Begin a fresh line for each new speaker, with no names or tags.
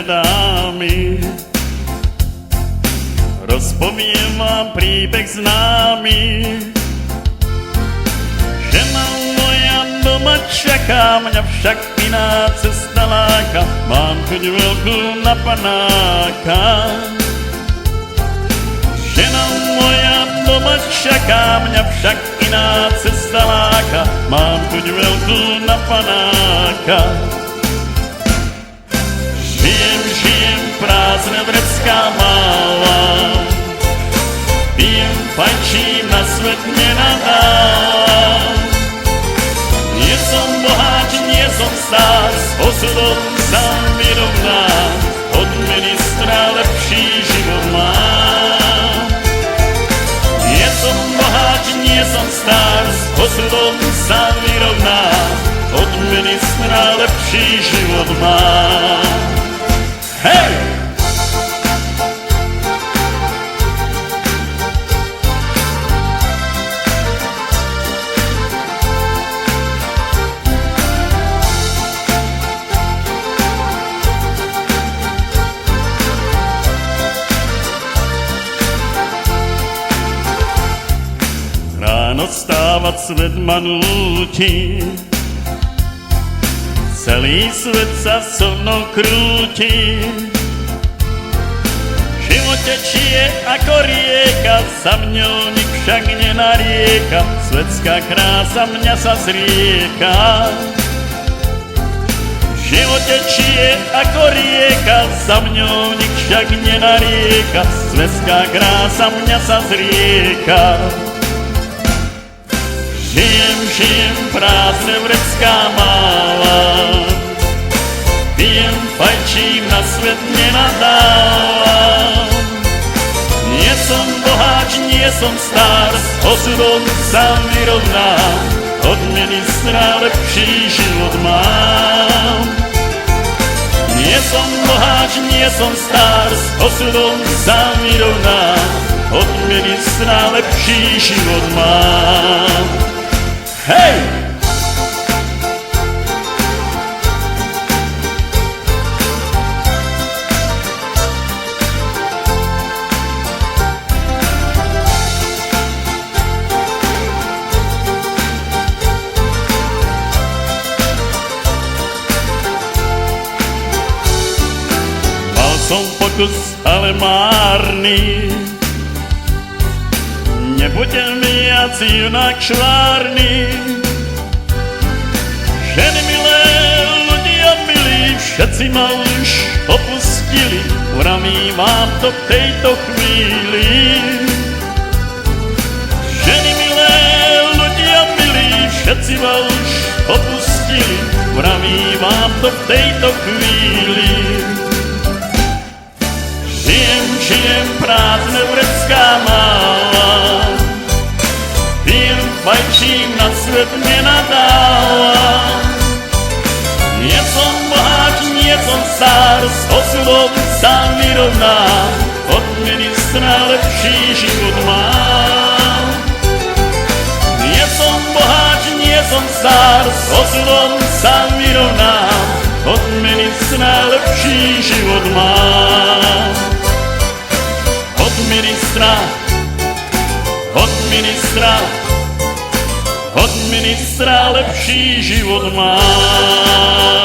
dámy. Rozpoviem vám príbeh známy. Žena moja doma čaká, mňa však iná cesta láka. Mám chuť veľkú na panáka. Žena moja doma čaká, mňa však iná cesta láka. Mám chuť veľkú na panáka. Žijem, prázdne vrecká mávam. Pijem, fajčím, na svet nenadávam. Nie som boháč, nie som stár, s osudom sa vyrovnám. Od ministra lepší život mám. Nie som boháč, nie som stár, s osudom sa vyrovnám. Od ministra lepší život mám. Hej! Ráno stávať svet ma núti, celý svet sa so mnou krúti. Život tečie ako rieka, za mňou nik však nenarieka. Svetská krása mňa sa zrieka. Život tečie ako rieka, za mňou nik však nenarieka. Svetská krása mňa sa zrieka. Žijem, prázdne vrecká mávam. Pijem, fajčím, na svet nenadávam. Nie som boháč, nie som stár, s osudom sa vyrovnám. Od ministra lepší život mám. Nie som boháč, nie som stár, s osudom sa vyrovnám. Od ministra lepší život mám. Hej! Mal som pokus, ale márny. Nebudem viac junák švárny. Ženy milé, ľudia milí, všetci ma už opustili. Uramím vám to v tejto chvíli. Ženy milé, ľudia milí, všetci ma už opustili. Uramím vám to v tejto chvíli. Žijem, prázdne vrecká mávam. Pijem, fajčím, na svet nenadávam. Nie som boháč, nie som stár, s osudom sa vyrovnám. Od ministra lepší život mám. Nie som boháč, nie som stár, s osudom sa vyrovnám. Od ministra lepší život mám. Od ministra lepší život mám.